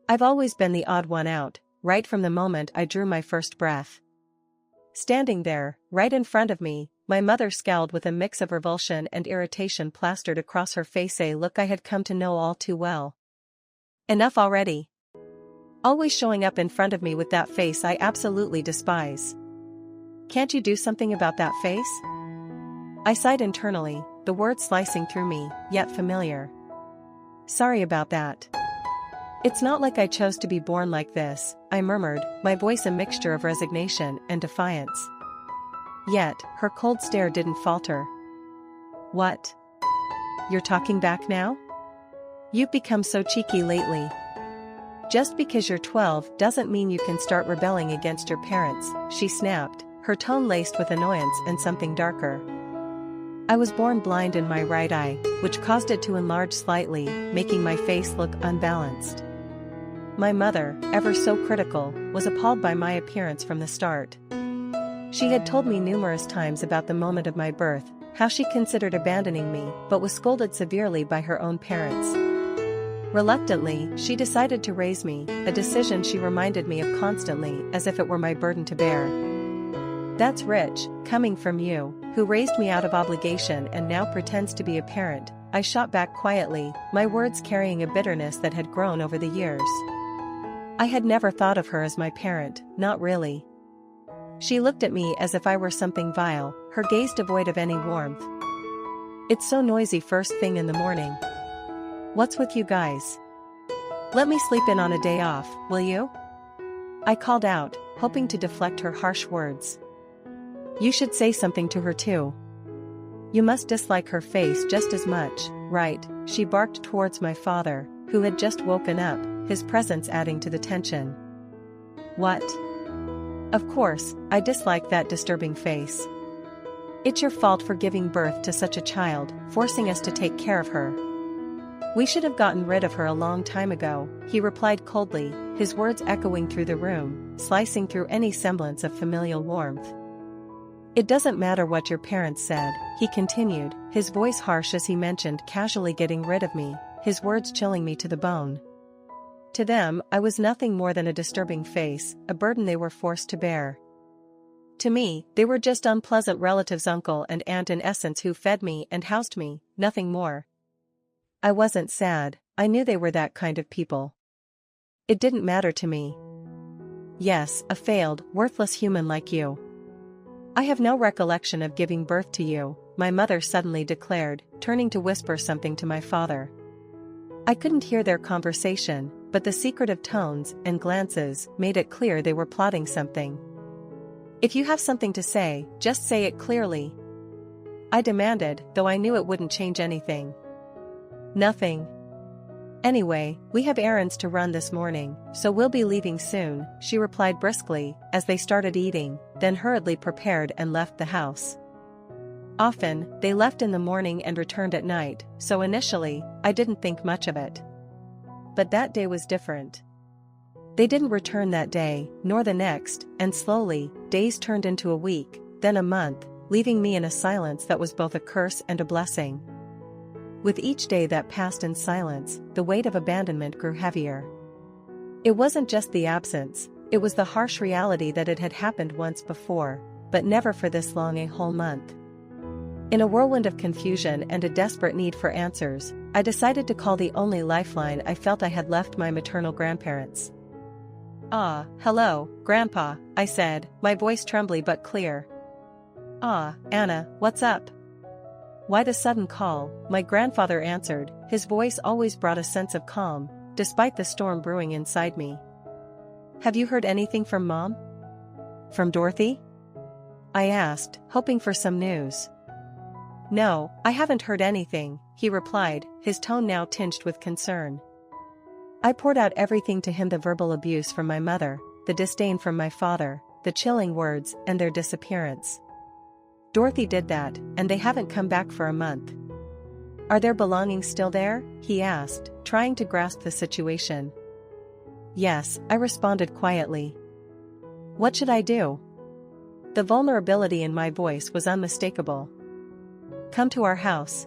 I've always been the odd one out, right from the moment I drew my first breath. Standing there, right in front of me, my mother scowled with a mix of revulsion and irritation plastered across her face, a look I had come to know all too well. Enough already. Always showing up in front of me with that face I absolutely despise. Can't you do something about that face? I sighed internally, the words slicing through me, yet familiar. Sorry about that. It's not like I chose to be born like this, I murmured, my voice a mixture of resignation and defiance. Yet, her cold stare didn't falter. What? You're talking back now? You've become so cheeky lately. Just because you're 12 doesn't mean you can start rebelling against your parents, she snapped, her tone laced with annoyance and something darker. I was born blind in my right eye, which caused it to enlarge slightly, making my face look unbalanced. My mother, ever so critical, was appalled by my appearance from the start. She had told me numerous times about the moment of my birth, how she considered abandoning me, but was scolded severely by her own parents. Reluctantly, she decided to raise me, a decision she reminded me of constantly, as if it were my burden to bear. That's rich, coming from you, who raised me out of obligation and now pretends to be a parent, I shot back quietly, my words carrying a bitterness that had grown over the years. I had never thought of her as my parent, not really. She looked at me as if I were something vile, her gaze devoid of any warmth. It's so noisy first thing in the morning. What's with you guys? Let me sleep in on a day off, will you? I called out, hoping to deflect her harsh words. You should say something to her too. You must dislike her face just as much, right? She barked towards my father, who had just woken up, his presence adding to the tension. What? Of course, I dislike that disturbing face. It's your fault for giving birth to such a child, forcing us to take care of her. We should have gotten rid of her a long time ago, he replied coldly, his words echoing through the room, slicing through any semblance of familial warmth. It doesn't matter what your parents said, he continued, his voice harsh as he mentioned casually getting rid of me, his words chilling me to the bone. To them, I was nothing more than a disturbing face, a burden they were forced to bear. To me, they were just unpleasant relatives, uncle and aunt in essence, who fed me and housed me, nothing more. I wasn't sad, I knew they were that kind of people. It didn't matter to me. Yes, a failed, worthless human like you. I have no recollection of giving birth to you, my mother suddenly declared, turning to whisper something to my father. I couldn't hear their conversation, but the secretive tones and glances made it clear they were plotting something. If you have something to say, just say it clearly, I demanded, though I knew it wouldn't change anything. Nothing. Anyway, we have errands to run this morning, so we'll be leaving soon, she replied briskly, as they started eating, then hurriedly prepared and left the house. Often, they left in the morning and returned at night, so initially, I didn't think much of it. But that day was different. They didn't return that day, nor the next, and slowly, days turned into a week, then a month, leaving me in a silence that was both a curse and a blessing. With each day that passed in silence, the weight of abandonment grew heavier. It wasn't just the absence, it was the harsh reality that it had happened once before, but never for this long, a whole month. In a whirlwind of confusion and a desperate need for answers, I decided to call the only lifeline I felt I had left, my maternal grandparents. Ah, hello, Grandpa, I said, my voice trembly but clear. Ah, Anna, what's up? Why the sudden call? My grandfather answered, his voice always brought a sense of calm, despite the storm brewing inside me. Have you heard anything from Mom? From Dorothy? I asked, hoping for some news. No, I haven't heard anything, he replied, his tone now tinged with concern. I poured out everything to him, the verbal abuse from my mother, the disdain from my father, the chilling words, and their disappearance. Dorothy did that, and they haven't come back for a month. Are their belongings still there? He asked, trying to grasp the situation. Yes, I responded quietly. What should I do? The vulnerability in my voice was unmistakable. Come to our house.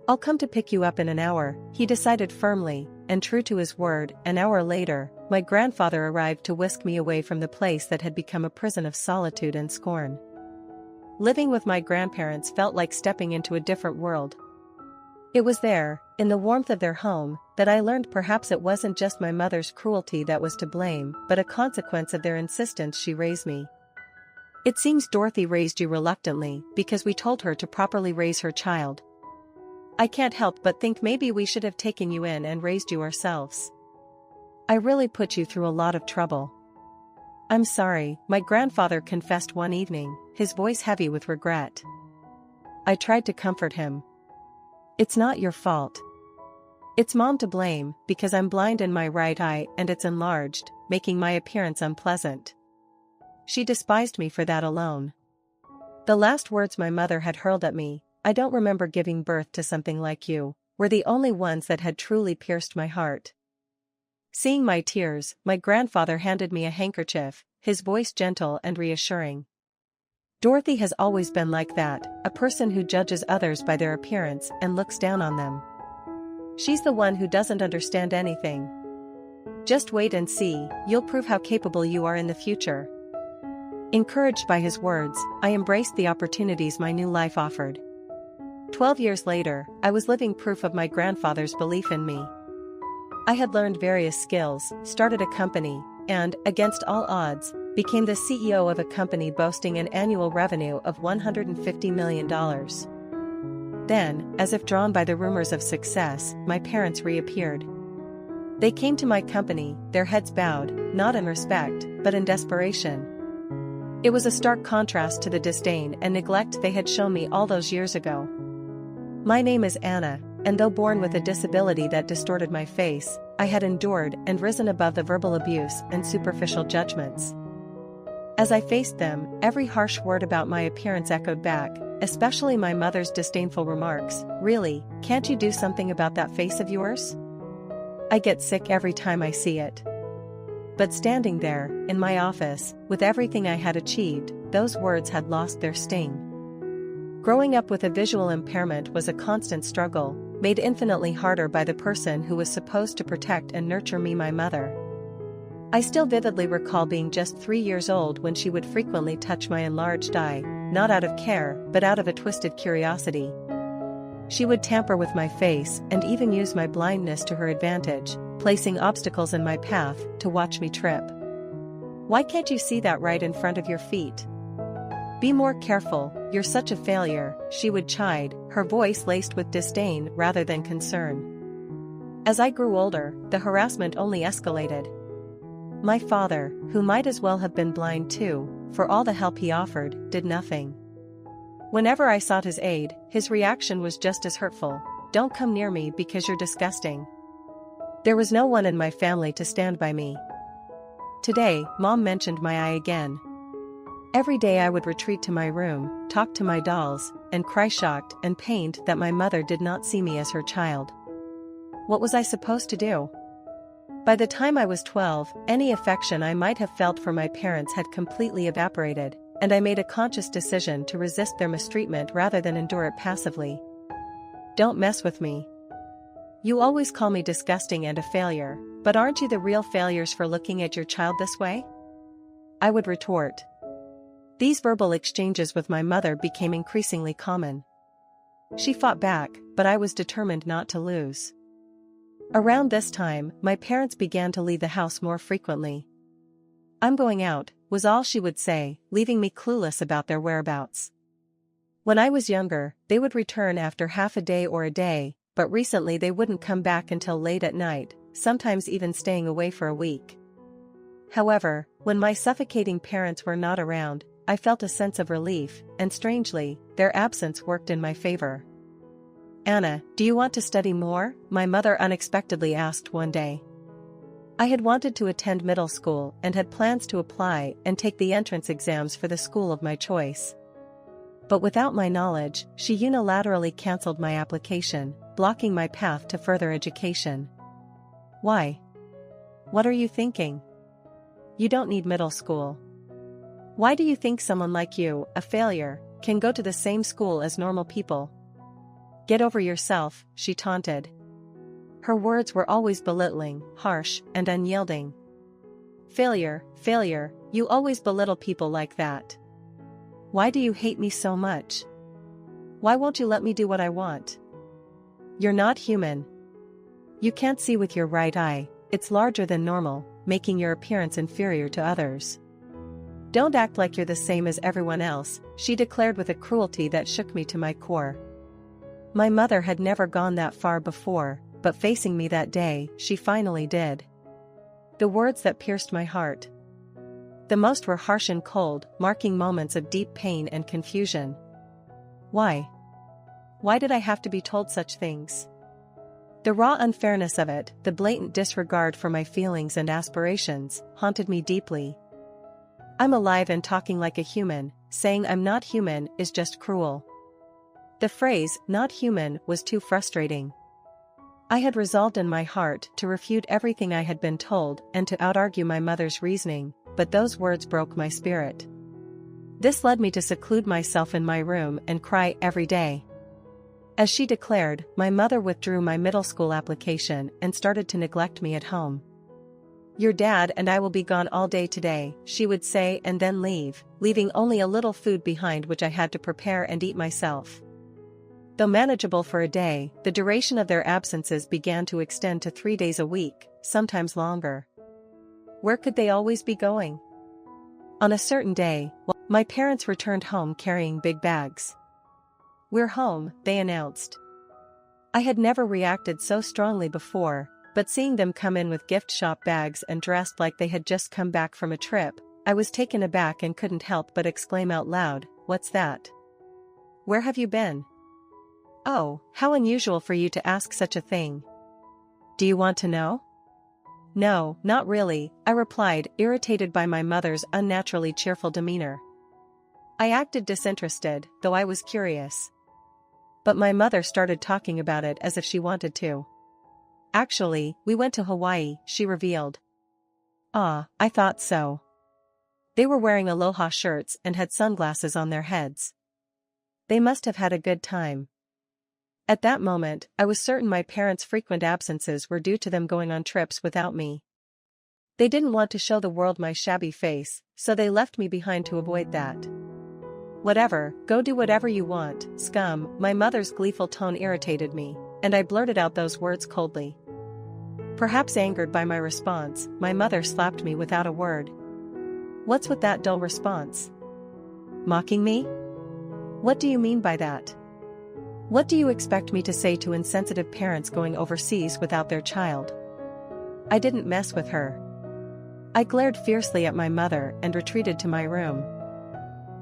I'll come to pick you up in an hour, he decided firmly, and true to his word, an hour later, my grandfather arrived to whisk me away from the place that had become a prison of solitude and scorn. Living with my grandparents felt like stepping into a different world. It was there, in the warmth of their home, that I learned perhaps it wasn't just my mother's cruelty that was to blame, but a consequence of their insistence she raised me. It seems Dorothy raised you reluctantly, because we told her to properly raise her child. I can't help but think maybe we should have taken you in and raised you ourselves. I really put you through a lot of trouble. I'm sorry, my grandfather confessed one evening, his voice heavy with regret. I tried to comfort him. It's not your fault. It's Mom to blame, because I'm blind in my right eye and it's enlarged, making my appearance unpleasant. She despised me for that alone. The last words my mother had hurled at me, "I don't remember giving birth to something like you," were the only ones that had truly pierced my heart. Seeing my tears, my grandfather handed me a handkerchief, his voice gentle and reassuring. Dorothy has always been like that, a person who judges others by their appearance and looks down on them. She's the one who doesn't understand anything. Just wait and see, you'll prove how capable you are in the future. Encouraged by his words, I embraced the opportunities my new life offered. 12 years later, I was living proof of my grandfather's belief in me. I had learned various skills, started a company, and, against all odds, became the CEO of a company boasting an annual revenue of $150 million. Then, as if drawn by the rumors of success, my parents reappeared. They came to my company, their heads bowed, not in respect, but in desperation. It was a stark contrast to the disdain and neglect they had shown me all those years ago. My name is Anna, and though born with a disability that distorted my face, I had endured and risen above the verbal abuse and superficial judgments. As I faced them, every harsh word about my appearance echoed back, especially my mother's disdainful remarks, "Really, can't you do something about that face of yours? I get sick every time I see it." But standing there, in my office, with everything I had achieved, those words had lost their sting. Growing up with a visual impairment was a constant struggle, made infinitely harder by the person who was supposed to protect and nurture me, my mother. I still vividly recall being just 3 years old when she would frequently touch my enlarged eye, not out of care, but out of a twisted curiosity. She would tamper with my face and even use my blindness to her advantage, placing obstacles in my path to watch me trip. "Why can't you see that right in front of your feet? Be more careful, you're such a failure," she would chide, her voice laced with disdain rather than concern. As I grew older, the harassment only escalated. My father, who might as well have been blind too, for all the help he offered, did nothing. Whenever I sought his aid, his reaction was just as hurtful. "Don't come near me because you're disgusting." There was no one in my family to stand by me. Today, Mom mentioned my eye again. Every day I would retreat to my room, talk to my dolls, and cry shocked and pained that my mother did not see me as her child. What was I supposed to do? By the time I was 12, any affection I might have felt for my parents had completely evaporated, and I made a conscious decision to resist their mistreatment rather than endure it passively. "Don't mess with me. You always call me disgusting and a failure, but aren't you the real failures for looking at your child this way?" I would retort. These verbal exchanges with my mother became increasingly common. She fought back, but I was determined not to lose. Around this time, my parents began to leave the house more frequently. "I'm going out," was all she would say, leaving me clueless about their whereabouts. When I was younger, they would return after half a day or a day, but recently they wouldn't come back until late at night, sometimes even staying away for a week. However, when my suffocating parents were not around, I felt a sense of relief, and strangely, their absence worked in my favor. "Anna, do you want to study more?" my mother unexpectedly asked one day. I had wanted to attend middle school and had plans to apply and take the entrance exams for the school of my choice. But without my knowledge, she unilaterally canceled my application, blocking my path to further education. "Why? What are you thinking? You don't need middle school. Why do you think someone like you, a failure, can go to the same school as normal people? Get over yourself," she taunted. Her words were always belittling, harsh, and unyielding. Failure, failure, you always belittle people like that. Why do you hate me so much? Why won't you let me do what I want? You're not human. You can't see with your right eye, it's larger than normal, making your appearance inferior to others. Don't act like you're the same as everyone else, she declared with a cruelty that shook me to my core. My mother had never gone that far before, but facing me that day, she finally did. The words that pierced my heart. The most were harsh and cold, marking moments of deep pain and confusion. Why? Why did I have to be told such things? The raw unfairness of it, the blatant disregard for my feelings and aspirations, haunted me deeply. I'm alive and talking like a human, saying I'm not human is just cruel. The phrase, not human, was too frustrating. I had resolved in my heart to refute everything I had been told and to out-argue my mother's reasoning, but those words broke my spirit. This led me to seclude myself in my room and cry every day. As she declared, my mother withdrew my middle school application and started to neglect me at home. Your dad and I will be gone all day today, she would say, and then leave, leaving only a little food behind which I had to prepare and eat myself. Though manageable for a day, the duration of their absences began to extend to 3 days a week, sometimes longer. Where could they always be going? On a certain day, my parents returned home carrying big bags. We're home, they announced. I had never reacted so strongly before, but seeing them come in with gift shop bags and dressed like they had just come back from a trip, I was taken aback and couldn't help but exclaim out loud, "What's that? Where have you been? Oh, how unusual for you to ask such a thing. Do you want to know?" "No, not really," I replied, irritated by my mother's unnaturally cheerful demeanor. I acted disinterested, though I was curious. But my mother started talking about it as if she wanted to. "Actually, we went to Hawaii," she revealed. Ah, I thought so. They were wearing aloha shirts and had sunglasses on their heads. They must have had a good time. At that moment, I was certain my parents' frequent absences were due to them going on trips without me. They didn't want to show the world my shabby face, so they left me behind to avoid that. "Whatever, go do whatever you want, scum," my mother's gleeful tone irritated me, and I blurted out those words coldly. Perhaps angered by my response, my mother slapped me without a word. "What's with that dull response? Mocking me? What do you mean by that? What do you expect me to say to insensitive parents going overseas without their child?" I didn't mess with her. I glared fiercely at my mother and retreated to my room.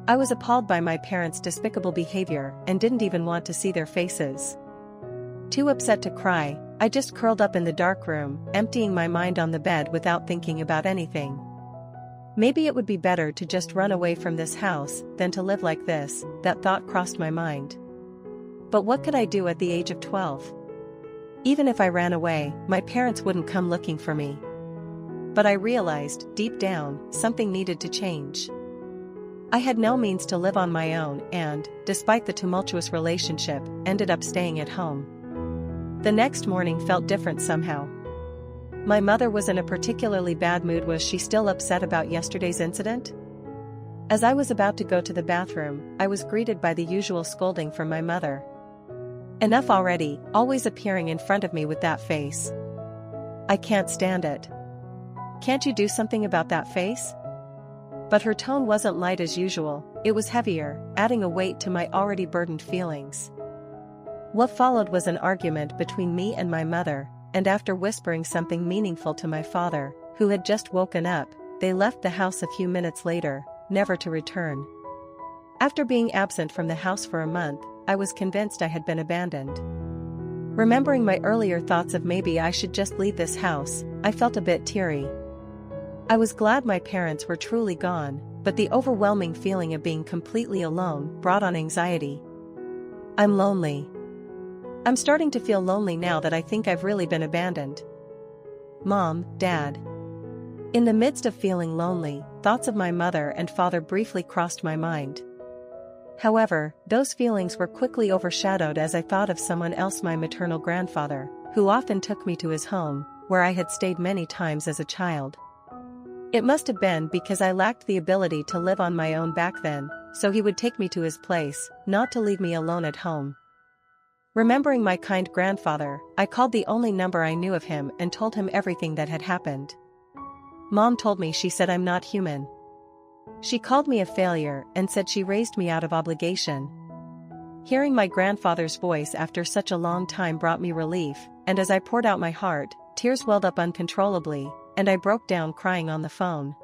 I was appalled by my parents' despicable behavior and didn't even want to see their faces. Too upset to cry, I just curled up in the dark room, emptying my mind on the bed without thinking about anything. Maybe it would be better to just run away from this house than to live like this, that thought crossed my mind. But what could I do at the age of 12? Even if I ran away, my parents wouldn't come looking for me. But I realized, deep down, something needed to change. I had no means to live on my own and, despite the tumultuous relationship, ended up staying at home. The next morning felt different somehow. My mother was in a particularly bad mood. Was she still upset about yesterday's incident? As I was about to go to the bathroom, I was greeted by the usual scolding from my mother. "Enough already, always appearing in front of me with that face. I can't stand it. Can't you do something about that face?" But her tone wasn't light as usual, it was heavier, adding a weight to my already burdened feelings. What followed was an argument between me and my mother, and after whispering something meaningful to my father, who had just woken up, they left the house a few minutes later, never to return. After being absent from the house for a month, I was convinced I had been abandoned. Remembering my earlier thoughts of maybe I should just leave this house, I felt a bit teary. I was glad my parents were truly gone, but the overwhelming feeling of being completely alone brought on anxiety. I'm lonely. I'm starting to feel lonely now that I think I've really been abandoned. Mom, Dad. In the midst of feeling lonely, thoughts of my mother and father briefly crossed my mind. However, those feelings were quickly overshadowed as I thought of someone else, my maternal grandfather, who often took me to his home, where I had stayed many times as a child. It must have been because I lacked the ability to live on my own back then, so he would take me to his place, not to leave me alone at home. Remembering my kind grandfather, I called the only number I knew of him and told him everything that had happened. Mom told me she said I'm not human. She called me a failure and said she raised me out of obligation. Hearing my grandfather's voice after such a long time brought me relief, and as I poured out my heart, tears welled up uncontrollably, and I broke down crying on the phone.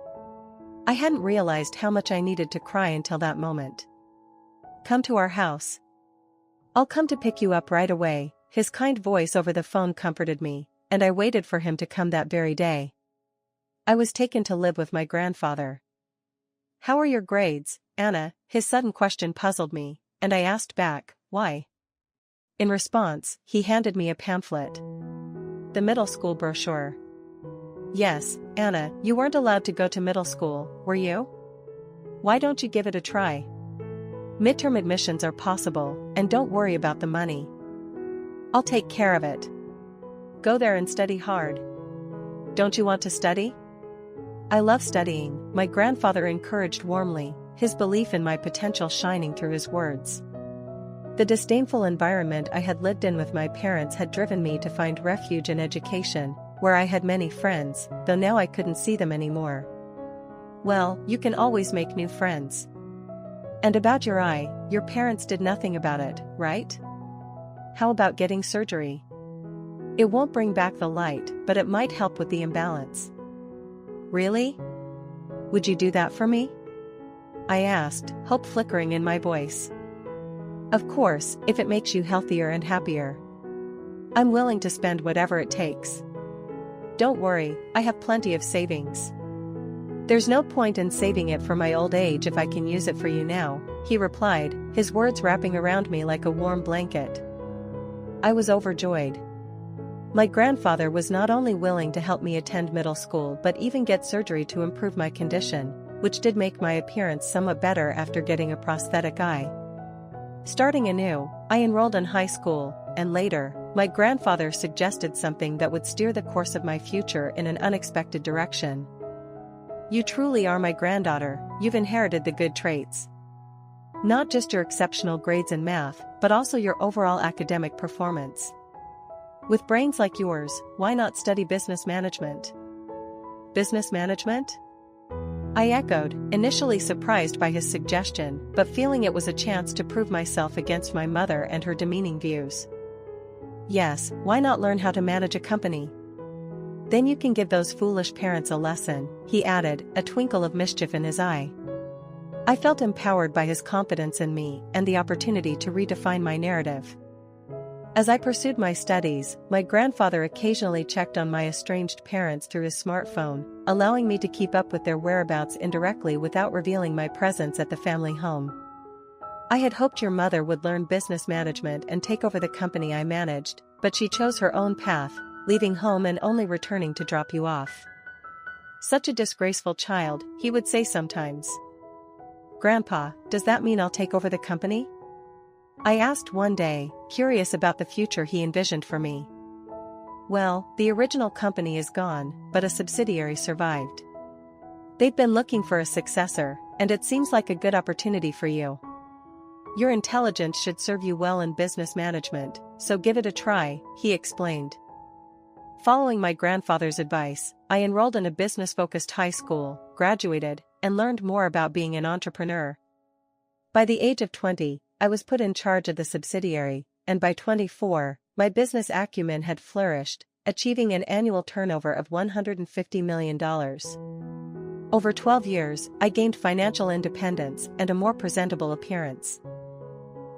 I hadn't realized how much I needed to cry until that moment. "Come to our house. I'll come to pick you up right away," his kind voice over the phone comforted me, and I waited for him to come that very day. I was taken to live with my grandfather. "How are your grades, Anna?" His sudden question puzzled me, and I asked back, "Why?" In response, he handed me a pamphlet. The middle school brochure. "Yes, Anna, you weren't allowed to go to middle school, were you? Why don't you give it a try? Midterm admissions are possible, and don't worry about the money. I'll take care of it. Go there and study hard. Don't you want to study?" "I love studying," my grandfather encouraged warmly, his belief in my potential shining through his words. The disdainful environment I had lived in with my parents had driven me to find refuge in education, where I had many friends, though now I couldn't see them anymore. "Well, you can always make new friends. And about your eye, your parents did nothing about it, right? How about getting surgery? It won't bring back the light, but it might help with the imbalance." "Really? Would you do that for me?" I asked, hope flickering in my voice. "Of course, if it makes you healthier and happier. I'm willing to spend whatever it takes. Don't worry, I have plenty of savings." "There's no point in saving it for my old age if I can use it for you now," he replied, his words wrapping around me like a warm blanket. I was overjoyed. My grandfather was not only willing to help me attend middle school but even get surgery to improve my condition, which did make my appearance somewhat better after getting a prosthetic eye. Starting anew, I enrolled in high school, and later, my grandfather suggested something that would steer the course of my future in an unexpected direction. "You truly are my granddaughter, you've inherited the good traits. Not just your exceptional grades in math, but also your overall academic performance. With brains like yours, why not study business management?" "Business management?" I echoed, initially surprised by his suggestion, but feeling it was a chance to prove myself against my mother and her demeaning views. "Yes, why not learn how to manage a company? Then you can give those foolish parents a lesson," he added, a twinkle of mischief in his eye. I felt empowered by his confidence in me and the opportunity to redefine my narrative. As I pursued my studies, my grandfather occasionally checked on my estranged parents through his smartphone, allowing me to keep up with their whereabouts indirectly without revealing my presence at the family home. "I had hoped your mother would learn business management and take over the company I managed, but she chose her own path, leaving home and only returning to drop you off. Such a disgraceful child," he would say sometimes. "Grandpa, does that mean I'll take over the company?" I asked one day, curious about the future he envisioned for me. "Well, the original company is gone, but a subsidiary survived. They've been looking for a successor, and it seems like a good opportunity for you. Your intelligence should serve you well in business management, so give it a try," he explained. Following my grandfather's advice, I enrolled in a business-focused high school, graduated, and learned more about being an entrepreneur. By the age of 20, I was put in charge of the subsidiary, and by 24, my business acumen had flourished, achieving an annual turnover of $150 million. Over 12 years, I gained financial independence and a more presentable appearance.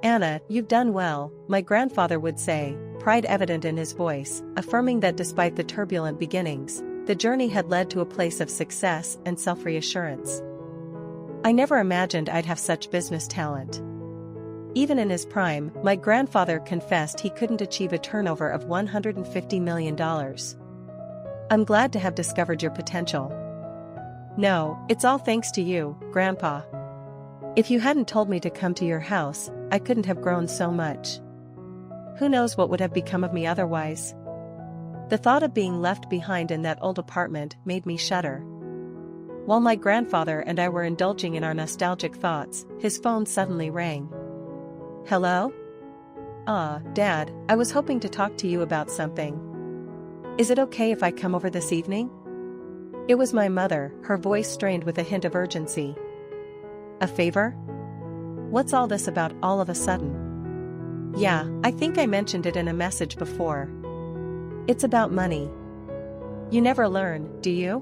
"Anna, you've done well," my grandfather would say, pride evident in his voice, affirming that despite the turbulent beginnings, the journey had led to a place of success and self-reassurance. I never imagined I'd have such business talent. Even in his prime, my grandfather confessed he couldn't achieve a turnover of $150 million. "I'm glad to have discovered your potential." "No, it's all thanks to you, Grandpa. If you hadn't told me to come to your house, I couldn't have grown so much. Who knows what would have become of me otherwise?" The thought of being left behind in that old apartment made me shudder. While my grandfather and I were indulging in our nostalgic thoughts, his phone suddenly rang. Hello? Dad, I was hoping to talk to you about something. Is it okay if I come over this evening? It was my mother, her voice strained with a hint of urgency. A favor? What's all this about all of a sudden? Yeah, I think I mentioned it in a message before. It's about money. You never learn, do you?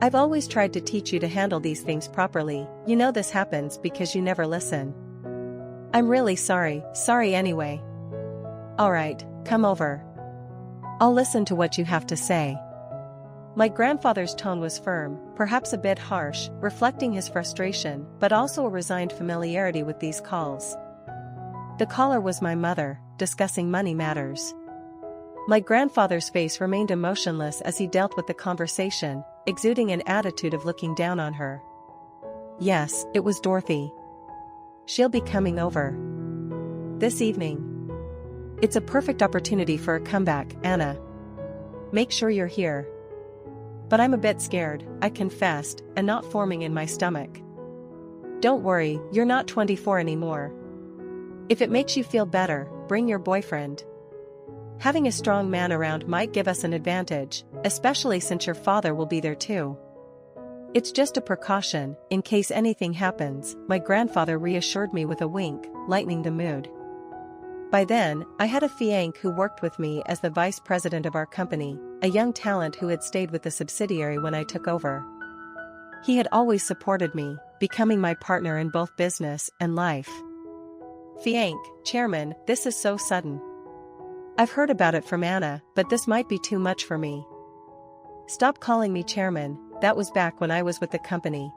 I've always tried to teach you to handle these things properly. You know this happens because you never listen. I'm really sorry anyway. Alright, come over. I'll listen to what you have to say. My grandfather's tone was firm, perhaps a bit harsh, reflecting his frustration, but also a resigned familiarity with these calls. The caller was my mother, discussing money matters. My grandfather's face remained emotionless as he dealt with the conversation, exuding an attitude of looking down on her. Yes, it was Dorothy. She'll be coming over this evening. It's a perfect opportunity for a comeback, Anna. Make sure you're here. But I'm a bit scared, I confessed, a knot forming in my stomach. Don't worry, you're not 24 anymore. If it makes you feel better, bring your boyfriend. Having a strong man around might give us an advantage, especially since your father will be there too. It's just a precaution, in case anything happens, my grandfather reassured me with a wink, lightening the mood. By then, I had a fiancé who worked with me as the vice president of our company, a young talent who had stayed with the subsidiary when I took over. He had always supported me, becoming my partner in both business and life. Fiancé, chairman, this is so sudden. I've heard about it from Anna, but this might be too much for me. Stop calling me chairman, that was back when I was with the company.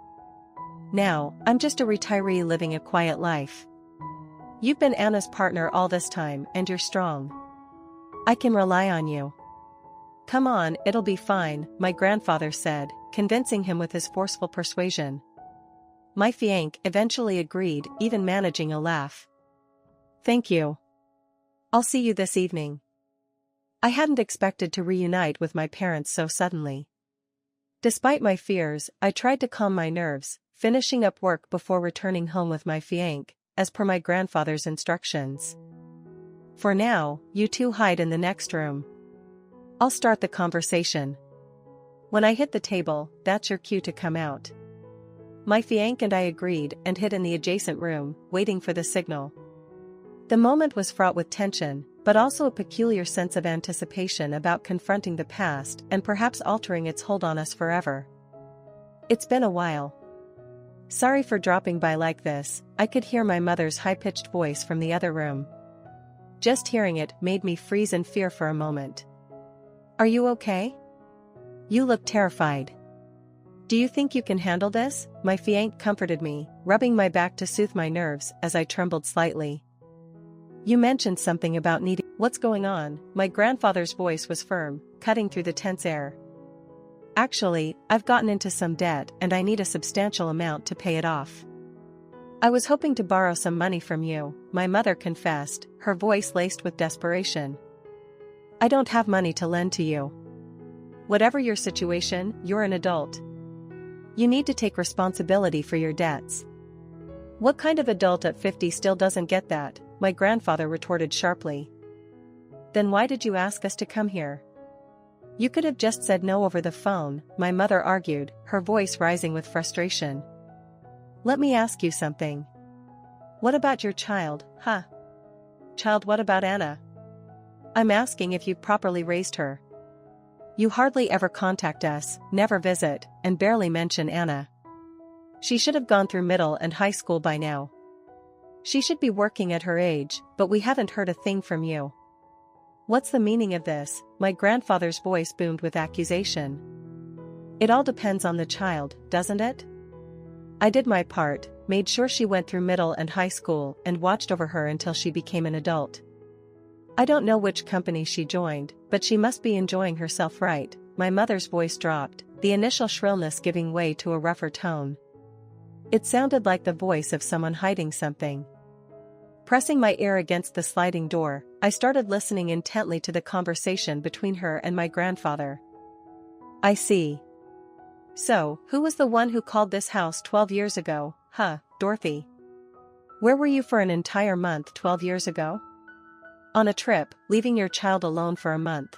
Now, I'm just a retiree living a quiet life. You've been Anna's partner all this time and you're strong. I can rely on you. Come on, it'll be fine, my grandfather said, convincing him with his forceful persuasion. My fiancé eventually agreed, even managing a laugh. Thank you. I'll see you this evening. I hadn't expected to reunite with my parents so suddenly. Despite my fears, I tried to calm my nerves, finishing up work before returning home with my fiancé, as per my grandfather's instructions. For now, you two hide in the next room. I'll start the conversation. When I hit the table, that's your cue to come out. My fiancé and I agreed and hid in the adjacent room, waiting for the signal. The moment was fraught with tension, but also a peculiar sense of anticipation about confronting the past and perhaps altering its hold on us forever. It's been a while. Sorry for dropping by like this, I could hear my mother's high-pitched voice from the other room. Just hearing it made me freeze in fear for a moment. Are you okay? You look terrified. Do you think you can handle this? My fiancé comforted me, rubbing my back to soothe my nerves as I trembled slightly. You mentioned something about needing— What's going on? My grandfather's voice was firm, cutting through the tense air. Actually, I've gotten into some debt and I need a substantial amount to pay it off. I was hoping to borrow some money from you, my mother confessed, her voice laced with desperation. I don't have money to lend to you. Whatever your situation, you're an adult. You need to take responsibility for your debts. What kind of adult at 50 still doesn't get that? My grandfather retorted sharply. Then why did you ask us to come here? You could have just said no over the phone, my mother argued, her voice rising with frustration. Let me ask you something. What about your child, huh? Child, what about Anna? I'm asking if you've properly raised her. You hardly ever contact us, never visit, and barely mention Anna. She should have gone through middle and high school by now. She should be working at her age, but we haven't heard a thing from you. What's the meaning of this? My grandfather's voice boomed with accusation. It all depends on the child, doesn't it? I did my part, made sure she went through middle and high school and watched over her until she became an adult. I don't know which company she joined, but she must be enjoying herself, right? My mother's voice dropped, the initial shrillness giving way to a rougher tone. It sounded like the voice of someone hiding something. Pressing my ear against the sliding door, I started listening intently to the conversation between her and my grandfather. I see. So, who was the one who called this house 12 years ago, huh, Dorothy? Where were you for an entire month 12 years ago? On a trip, leaving your child alone for a month.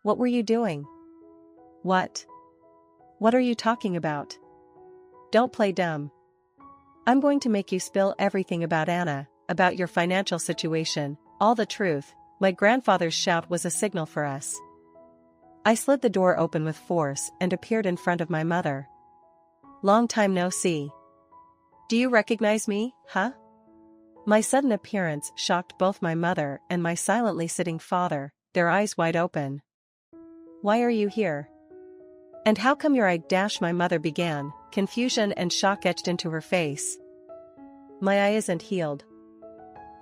What were you doing? What? What are you talking about? Don't play dumb. I'm going to make you spill everything about Anna, about your financial situation, all the truth. My grandfather's shout was a signal for us. I slid the door open with force and appeared in front of my mother. Long time no see. Do you recognize me, huh? My sudden appearance shocked both my mother and my silently sitting father, their eyes wide open. Why are you here? And how come your eye? My mother began, confusion and shock etched into her face. My eye isn't healed.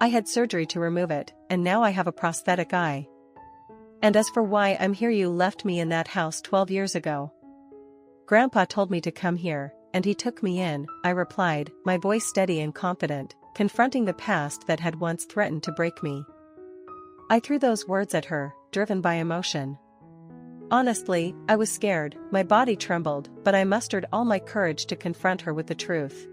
I had surgery to remove it, and now I have a prosthetic eye. And as for why I'm here, you left me in that house 12 years ago. Grandpa told me to come here, and he took me in, I replied, my voice steady and confident, confronting the past that had once threatened to break me. I threw those words at her, driven by emotion. Honestly, I was scared, my body trembled, but I mustered all my courage to confront her with the truth.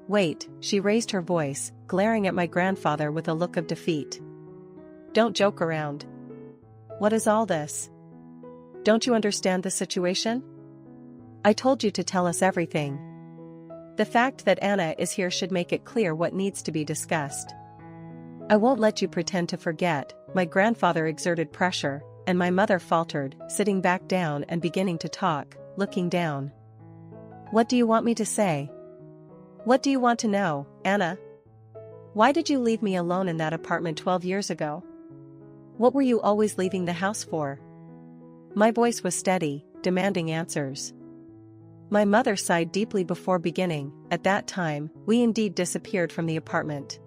Wait, she raised her voice, glaring at my grandfather with a look of defeat. Don't joke around. What is all this? Don't you understand the situation? I told you to tell us everything. The fact that Anna is here should make it clear what needs to be discussed. I won't let you pretend to forget. My grandfather exerted pressure, and my mother faltered, sitting back down and beginning to talk, looking down. What do you want me to say? What do you want to know, Anna? Why did you leave me alone in that apartment 12 years ago? What were you always leaving the house for? My voice was steady, demanding answers. My mother sighed deeply before beginning. At that time, we indeed disappeared from the apartment.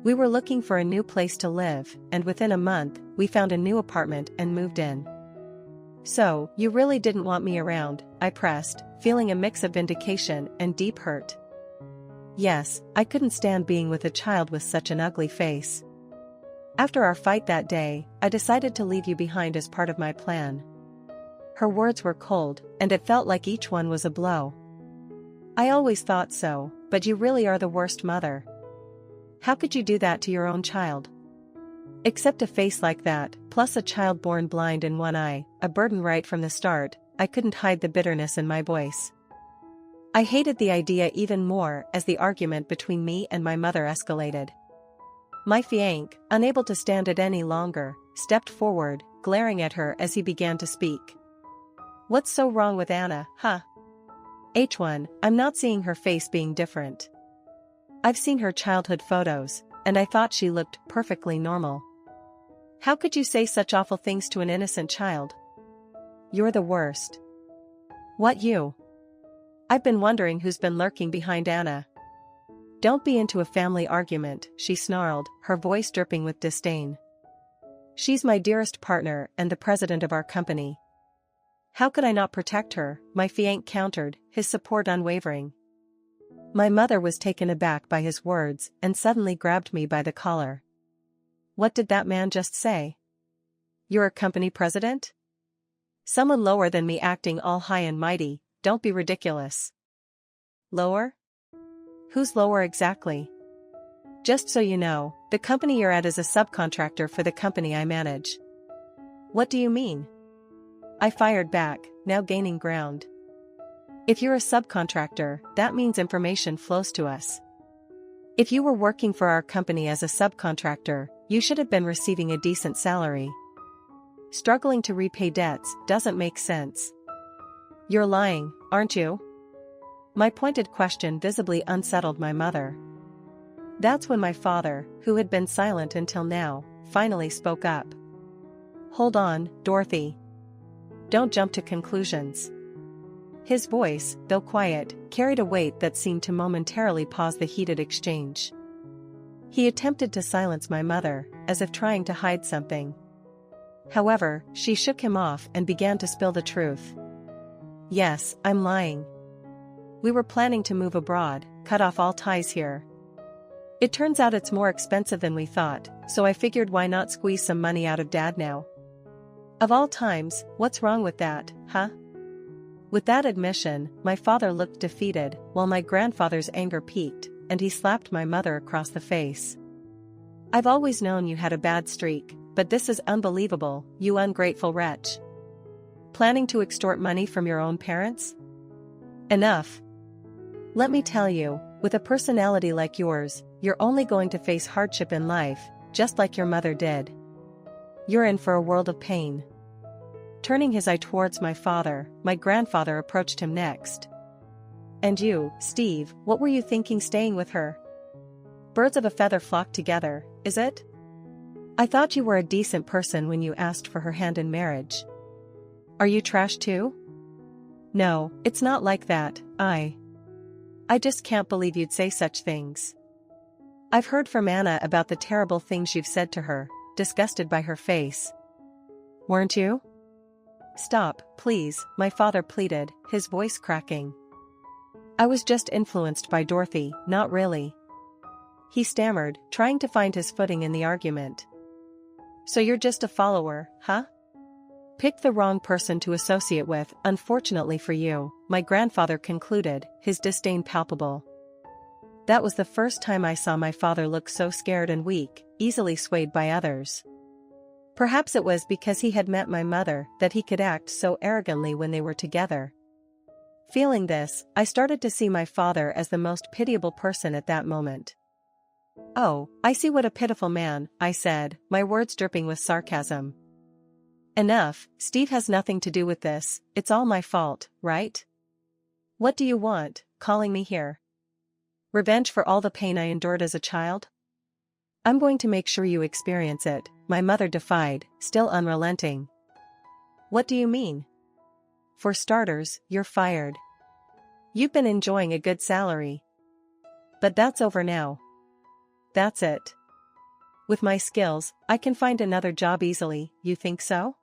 We were looking for a new place to live, and within a month, we found a new apartment and moved in. So, you really didn't want me around, I pressed, feeling a mix of vindication and deep hurt. Yes, I couldn't stand being with a child with such an ugly face. After our fight that day, I decided to leave you behind as part of my plan. Her words were cold, and it felt like each one was a blow. I always thought so, but you really are the worst mother. How could you do that to your own child? Except a face like that, plus a child born blind in one eye, a burden right from the start, I couldn't hide the bitterness in my voice. I hated the idea even more as the argument between me and my mother escalated. My fiancé, unable to stand it any longer, stepped forward, glaring at her as he began to speak. What's so wrong with Anna, huh? H1, I'm not seeing her face being different. I've seen her childhood photos, and I thought she looked perfectly normal. How could you say such awful things to an innocent child? You're the worst. What you? I've been wondering who's been lurking behind Anna. Don't be into a family argument, she snarled, her voice dripping with disdain. She's my dearest partner and the president of our company. How could I not protect her? My fiancé countered, his support unwavering. My mother was taken aback by his words and suddenly grabbed me by the collar. What did that man just say? You're a company president? Someone lower than me acting all high and mighty, don't be ridiculous. Lower? Who's lower exactly? Just so you know, the company you're at is a subcontractor for the company I manage. What do you mean? I fired back, now gaining ground. If you're a subcontractor, that means information flows to us. If you were working for our company as a subcontractor, you should have been receiving a decent salary. Struggling to repay debts doesn't make sense. You're lying, aren't you? My pointed question visibly unsettled my mother. That's when my father, who had been silent until now, finally spoke up. Hold on, Dorothy. Don't jump to conclusions. His voice, though quiet, carried a weight that seemed to momentarily pause the heated exchange. He attempted to silence my mother, as if trying to hide something. However, she shook him off and began to spill the truth. Yes, I'm lying. We were planning to move abroad, cut off all ties here. It turns out it's more expensive than we thought, so I figured why not squeeze some money out of Dad now? Of all times, what's wrong with that, huh? With that admission, my father looked defeated, while my grandfather's anger peaked, and he slapped my mother across the face. I've always known you had a bad streak, but this is unbelievable, you ungrateful wretch. Planning to extort money from your own parents? Enough. Let me tell you, with a personality like yours, you're only going to face hardship in life, just like your mother did. You're in for a world of pain. Turning his eye towards my father, my grandfather approached him next. And you, Steve, what were you thinking staying with her? Birds of a feather flock together, is it? I thought you were a decent person when you asked for her hand in marriage. Are you trash too? No, it's not like that, I just can't believe you'd say such things. I've heard from Anna about the terrible things you've said to her, disgusted by her face. Weren't you? Stop, please, my father pleaded, his voice cracking. I was just influenced by Dorothy, not really. He stammered, trying to find his footing in the argument. So you're just a follower, huh? Picked the wrong person to associate with, unfortunately for you, my grandfather concluded, his disdain palpable. That was the first time I saw my father look so scared and weak, easily swayed by others. Perhaps it was because he had met my mother that he could act so arrogantly when they were together. Feeling this, I started to see my father as the most pitiable person at that moment. Oh, I see what a pitiful man, I said, my words dripping with sarcasm. Enough, Steve has nothing to do with this, it's all my fault, right? What do you want, calling me here? Revenge for all the pain I endured as a child? I'm going to make sure you experience it, my mother defied, still unrelenting. What do you mean? For starters, you're fired. You've been enjoying a good salary. But that's over now. That's it. With my skills, I can find another job easily, you think so?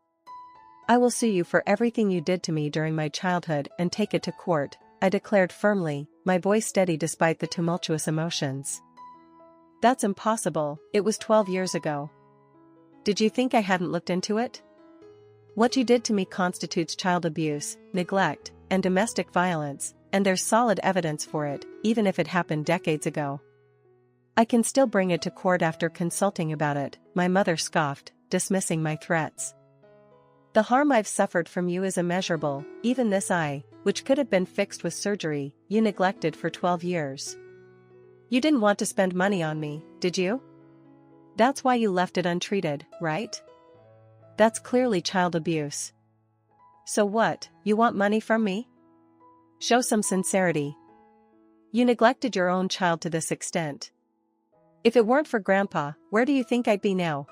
I will sue you for everything you did to me during my childhood and take it to court, I declared firmly, my voice steady despite the tumultuous emotions. That's impossible, it was 12 years ago. Did you think I hadn't looked into it? What you did to me constitutes child abuse, neglect, and domestic violence, and there's solid evidence for it, even if it happened decades ago. I can still bring it to court after consulting about it, my mother scoffed, dismissing my threats. The harm I've suffered from you is immeasurable, even this eye, which could have been fixed with surgery, you neglected for 12 years. You didn't want to spend money on me, did you? That's why you left it untreated, right? That's clearly child abuse. So what, you want money from me? Show some sincerity. You neglected your own child to this extent. If it weren't for Grandpa, where do you think I'd be now?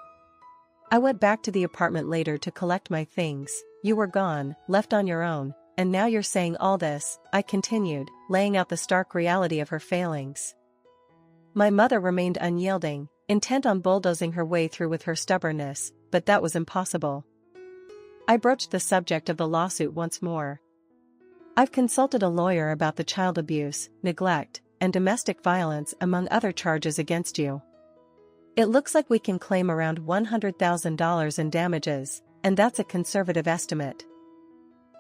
I went back to the apartment later to collect my things, you were gone, left on your own, and now you're saying all this, I continued, laying out the stark reality of her failings. My mother remained unyielding, intent on bulldozing her way through with her stubbornness, but that was impossible. I broached the subject of the lawsuit once more. I've consulted a lawyer about the child abuse, neglect, and domestic violence among other charges against you. It looks like we can claim around $100,000 in damages, and that's a conservative estimate.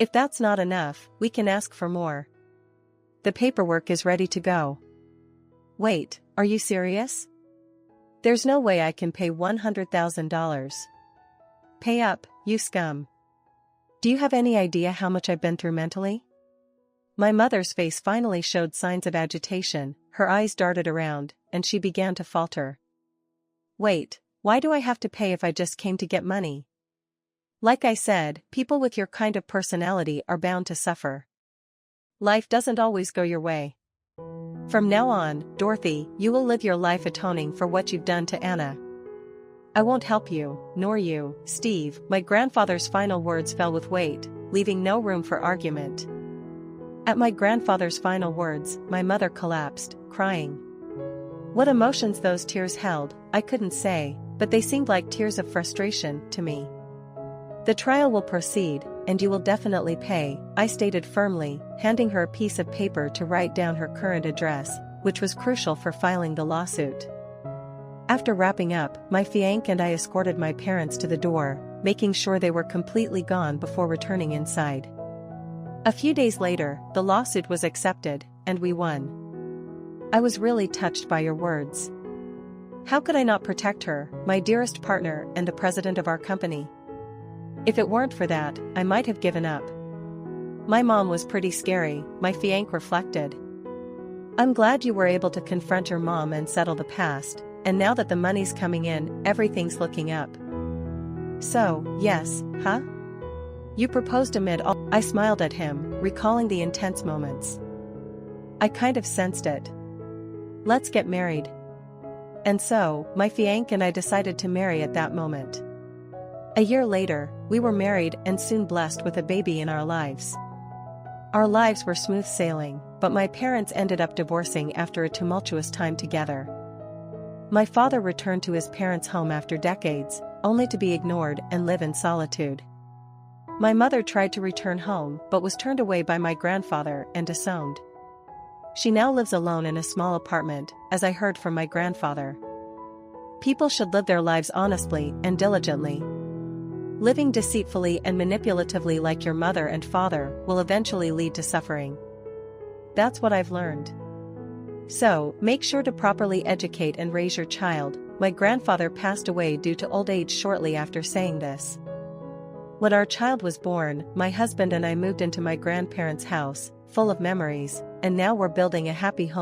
If that's not enough, we can ask for more. The paperwork is ready to go. Wait, are you serious? There's no way I can pay $100,000. Pay up, you scum. Do you have any idea how much I've been through mentally? My mother's face finally showed signs of agitation, her eyes darted around, and she began to falter. Wait, why do I have to pay if I just came to get money? Like I said, people with your kind of personality are bound to suffer. Life doesn't always go your way. From now on, Dorothy, you will live your life atoning for what you've done to Anna. I won't help you, nor you, Steve. My grandfather's final words fell with weight, leaving no room for argument. At my grandfather's final words, my mother collapsed, crying. What emotions those tears held, I couldn't say, but they seemed like tears of frustration to me. The trial will proceed, and you will definitely pay, I stated firmly, handing her a piece of paper to write down her current address, which was crucial for filing the lawsuit. After wrapping up, my fiancé and I escorted my parents to the door, making sure they were completely gone before returning inside. A few days later, the lawsuit was accepted, and we won. I was really touched by your words. How could I not protect her, my dearest partner and the president of our company? If it weren't for that, I might have given up. My mom was pretty scary, my fiancé reflected. I'm glad you were able to confront your mom and settle the past, and now that the money's coming in, everything's looking up. So, yes, huh? You proposed amid all. I smiled at him, recalling the intense moments. I kind of sensed it. Let's get married. And so, my fiancé and I decided to marry at that moment. A year later, we were married and soon blessed with a baby in our lives. Our lives were smooth sailing, but my parents ended up divorcing after a tumultuous time together. My father returned to his parents' home after decades, only to be ignored and live in solitude. My mother tried to return home but was turned away by my grandfather and disowned. She now lives alone in a small apartment, as I heard from my grandfather. People should live their lives honestly and diligently. Living deceitfully and manipulatively like your mother and father will eventually lead to suffering. That's what I've learned. So, make sure to properly educate and raise your child. My grandfather passed away due to old age shortly after saying this. When our child was born, my husband and I moved into my grandparents' house, full of memories, and now we're building a happy home.